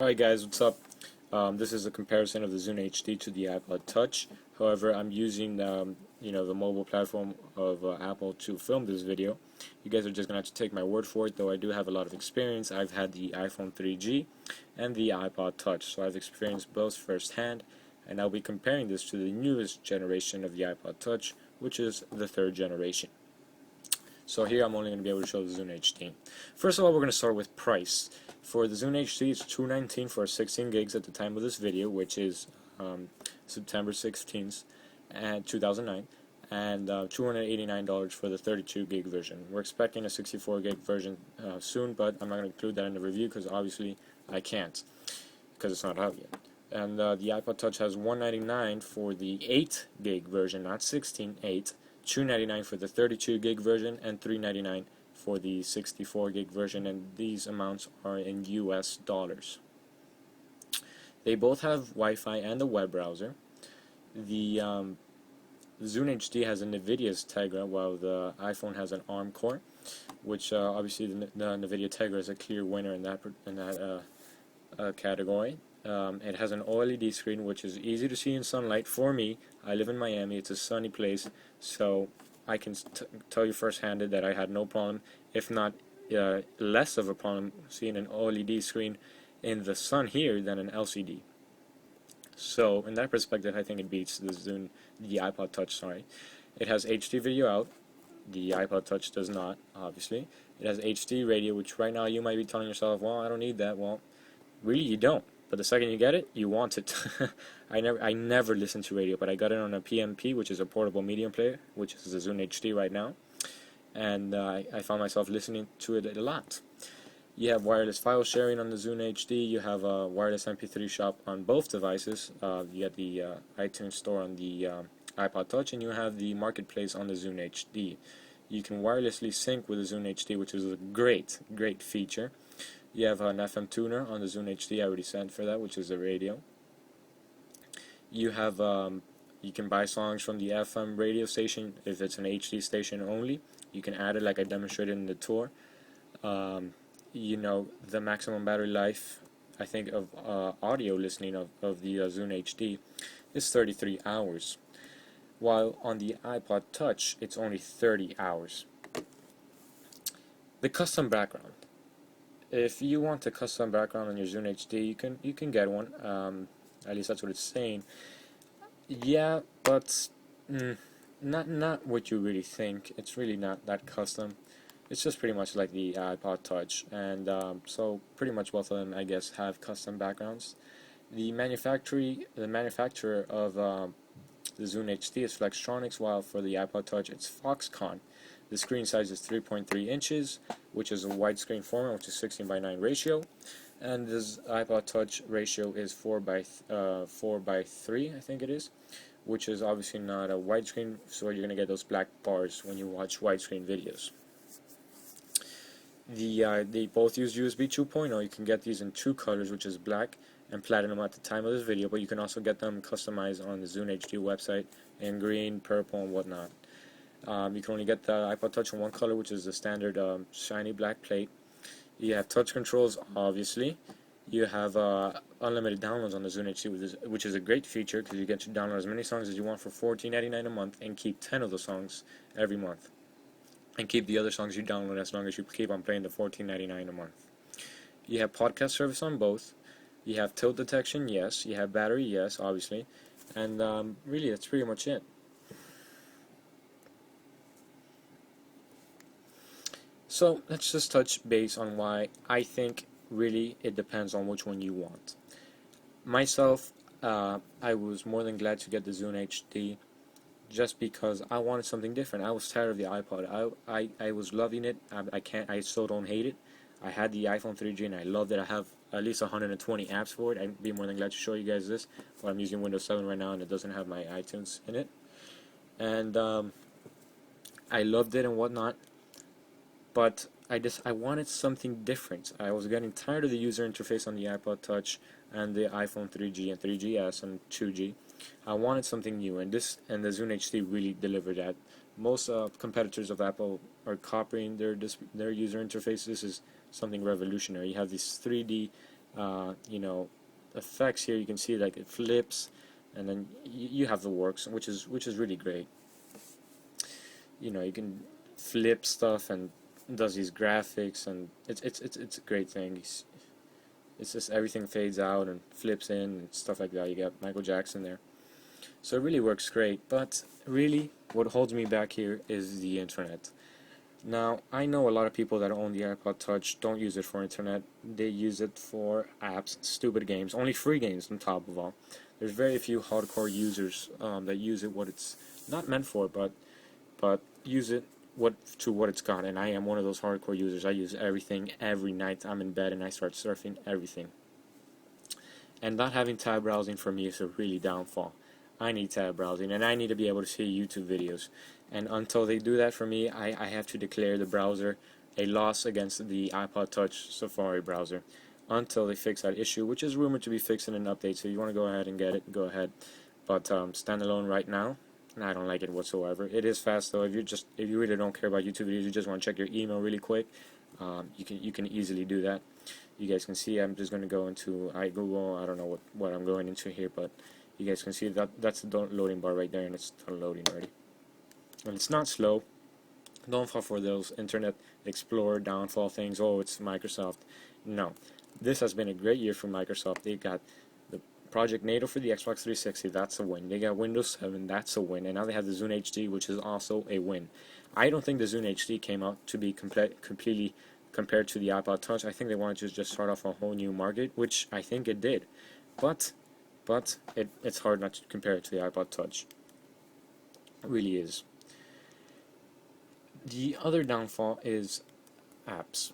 Alright guys, what's up? This is a comparison of the Zune HD to the iPod Touch. However, I'm using the mobile platform of Apple to film this video. You guys are just gonna have to take my word for it, though I do have a lot of experience. I've had the iPhone 3G and the iPod Touch, so I've experienced both firsthand, and I'll be comparing this to the newest generation of the iPod Touch, which is the third generation. So here I'm only going to be able to show the Zune HD. First of all, we're going to start with price. For the Zune HD, it's $219 for 16 gigs at the time of this video, which is September 16th, 2009, and $289 for the 32 gig version. We're expecting a 64 gig version soon, but I'm not going to include that in the review because obviously I can't, because it's not out yet. And the iPod Touch has $199 for the 8 gig version, not 16, 8. $299 for the 32 gig version, and $399 for the 64 gig version, and these amounts are in US dollars. They both have Wi-Fi and a web browser. The Zune HD has a NVIDIA's Tegra, while the iPhone has an ARM core, which obviously the NVIDIA Tegra is a clear winner in that category. It has an OLED screen, which is easy to see in sunlight. For me, I live in Miami, it's a sunny place, so I can tell you firsthand that I had no problem, if not less of a problem, seeing an OLED screen in the sun here than an LCD. So in that perspective, I think it beats the iPod Touch. Sorry, it has HD video out. The iPod Touch does not, obviously. It has HD radio, which right now you might be telling yourself, well, I don't need that. Well, really, you don't. But the second you get it, you want it. I never listen to radio, but I got it on a PMP, which is a portable medium player, which is a Zune HD right now, and I found myself listening to it a lot. You have wireless file sharing on the Zune HD. You have a wireless MP3 shop on both devices. You get the iTunes Store on the iPod Touch, and you have the Marketplace on the Zune HD. You can wirelessly sync with the Zune HD, which is a great feature. You have an FM tuner on the Zune HD. I already sent for that, which is a radio. You have you can buy songs from the FM radio station if it's an HD station only. You can add it like I demonstrated in the tour. The maximum battery life, I think, of audio listening of the Zune HD is 33 hours, while on the iPod Touch it's only 30 hours. The custom background. If you want a custom background on your Zune HD, you can get one. At least that's what it's saying. Yeah, but not what you really think. It's really not that custom. It's just pretty much like the iPod Touch, and so pretty much both of them, I guess, have custom backgrounds. The manufacturer of the Zune HD is Flextronics, while for the iPod Touch it's Foxconn. The screen size is 3.3 inches, which is a widescreen format, which is 16:9 ratio, and this iPod Touch ratio is 4:3, I think it is, which is obviously not a widescreen, so you're gonna get those black bars when you watch widescreen videos. They both use USB 2.0. You can get these in two colors, which is black and platinum at the time of this video, but you can also get them customized on the Zune HD website in green, purple, and whatnot. You can only get the iPod Touch in one color, which is the standard shiny black plate. You have touch controls, obviously. You have unlimited downloads on the Zune HD, which is a great feature because you get to download as many songs as you want for $14.99 a month and keep 10 of those songs every month. And keep the other songs you download as long as you keep on playing the $14.99 a month. You have podcast service on both. You have tilt detection, yes. You have battery, yes, obviously. And really, that's pretty much it. So let's just touch base on why I think really it depends on which one you want. Myself, I was more than glad to get the Zune HD just because I wanted something different. I was tired of the iPod. I was loving it. I still don't hate it. I had the iPhone 3G and I loved it. I have at least 120 apps for it. I'd be more than glad to show you guys this. But I'm using Windows 7 right now and it doesn't have my iTunes in it. And I loved it and whatnot. But I wanted something different. I was getting tired of the user interface on the iPod Touch and the iPhone 3G and 3GS and 2G. I wanted something new, and the Zune HD really delivered that. Most competitors of Apple are copying their user interface. This is something revolutionary. You have these 3D you know, effects here. You can see like it flips, and then you have the works, which is really great. You know, you can flip stuff and does these graphics, and it's a great thing. It's just everything fades out and flips in and stuff like that. You got Michael Jackson there. So it really works great, but really what holds me back here is the internet. Now, I know a lot of people that own the iPod Touch don't use it for internet. They use it for apps, stupid games, only free games on top of all. There's very few hardcore users that use it what it's not meant for, but use it what it's got. And I am one of those hardcore users. I use everything every night. I'm in bed and I start surfing everything. And not having tab browsing for me is a really downfall. I need tab browsing, and I need to be able to see YouTube videos. And until they do that for me, I have to declare the browser a loss against the iPod Touch Safari browser until they fix that issue, which is rumored to be fixed in an update. So if you want to go ahead and get it, go ahead. But standalone right now, I don't like it whatsoever. It is fast though. If you really don't care about YouTube videos, you just want to check your email really quick, you can easily do that. You guys can see I'm just going to go into Google. I don't know what I'm going into here, but you guys can see that's the loading bar right there, and it's loading already. And it's not slow. Don't fall for those Internet Explorer downfall things. Oh, it's Microsoft. No, this has been a great year for Microsoft. They got the Project NATO for the Xbox 360. That's a win. They got Windows 7. That's a win. And now they have the Zune HD, which is also a win. I don't think the Zune HD came out to be completely compared to the iPod Touch. I think they wanted to just start off a whole new market, which I think it did. But it's hard not to compare it to the iPod Touch. It really is. The other downfall is apps.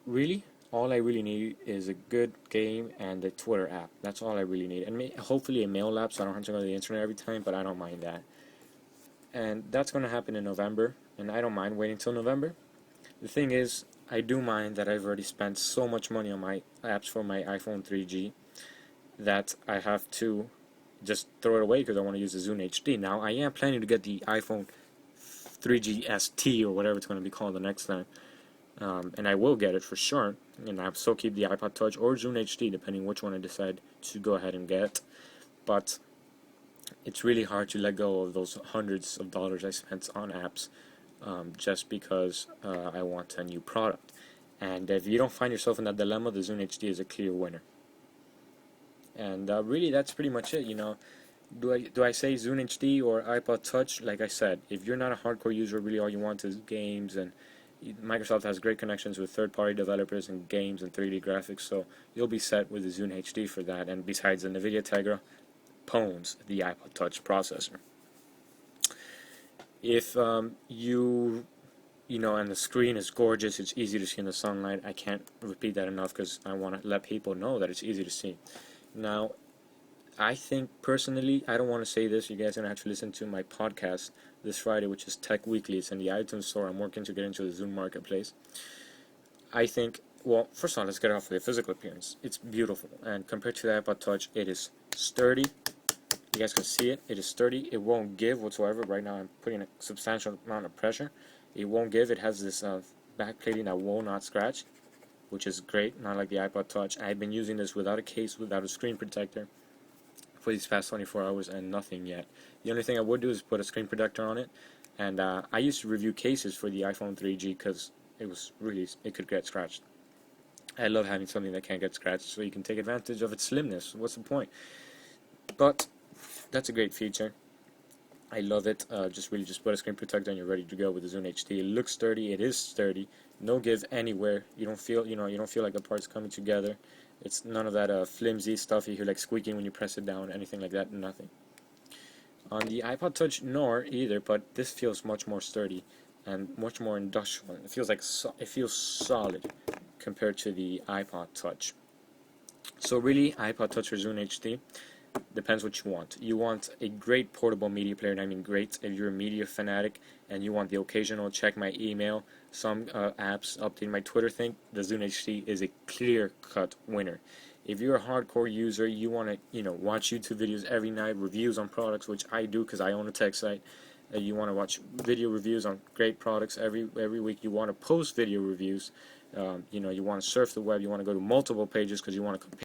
Really, all I really need is a good game and a Twitter app. That's all I really need. And hopefully a mail app so I don't have to go to the internet every time, but I don't mind that. And that's going to happen in November, and I don't mind waiting till November. The thing is, I do mind that I've already spent so much money on my apps for my iPhone 3G that I have to just throw it away because I want to use the Zune HD. Now, I am planning to get the iPhone 3G ST or whatever it's going to be called the next time, and I will get it for sure, and I'll still keep the iPod Touch or Zune HD depending which one I decide to go ahead and get. But it's really hard to let go of those hundreds of dollars I spent on apps just because I want a new product. And if you don't find yourself in that dilemma, the Zune HD is a clear winner. And really, that's pretty much it. You know, do I say Zune HD or iPod Touch? Like I said, if you're not a hardcore user, really all you want is games, and Microsoft has great connections with third-party developers and games and 3D graphics, so you'll be set with the Zune HD for that. And besides, the NVIDIA Tegra pwns the iPod Touch processor. If you know, and the screen is gorgeous, it's easy to see in the sunlight. I can't repeat that enough because I want to let people know that it's easy to see. Now, I think personally, I don't want to say this, you guys are going to have to listen to my podcast this Friday, which is Tech Weekly. It's in the iTunes store. I'm working to get into the Zune marketplace. I think, well, first of all, let's get off with the physical appearance. It's beautiful, and compared to the iPod Touch, it is sturdy. You guys can see it. It is sturdy. It won't give whatsoever. Right now, I'm putting a substantial amount of pressure. It won't give. It has this back plating that will not scratch, which is great, not like the iPod Touch. I've been using this without a case, without a screen protector for these past 24 hours and nothing yet. The only thing I would do is put a screen protector on it, and I used to review cases for the iPhone 3G because it could get scratched. I love having something that can't get scratched so you can take advantage of its slimness. What's the point? But that's a great feature. I love it. Just put a screen protector and you're ready to go with the Zune HD. It looks sturdy. It is sturdy. No give anywhere. You don't feel like the parts coming together. It's none of that flimsy stuff you hear like squeaking when you press it down, anything like that. Nothing. On the iPod Touch, nor either, but this feels much more sturdy and much more industrial. It feels like it feels solid compared to the iPod Touch. So really, iPod Touch or Zune HD. Depends what you want. You want a great portable media player, and I mean great if you're a media fanatic and you want the occasional check my email, some apps, update my Twitter thing, the Zune HD is a clear-cut winner. If you're a hardcore user, you want to watch YouTube videos every night, reviews on products, which I do because I own a tech site. You want to watch video reviews on great products every week. You want to post video reviews you know, you want to surf the web, you want to go to multiple pages because you want to compare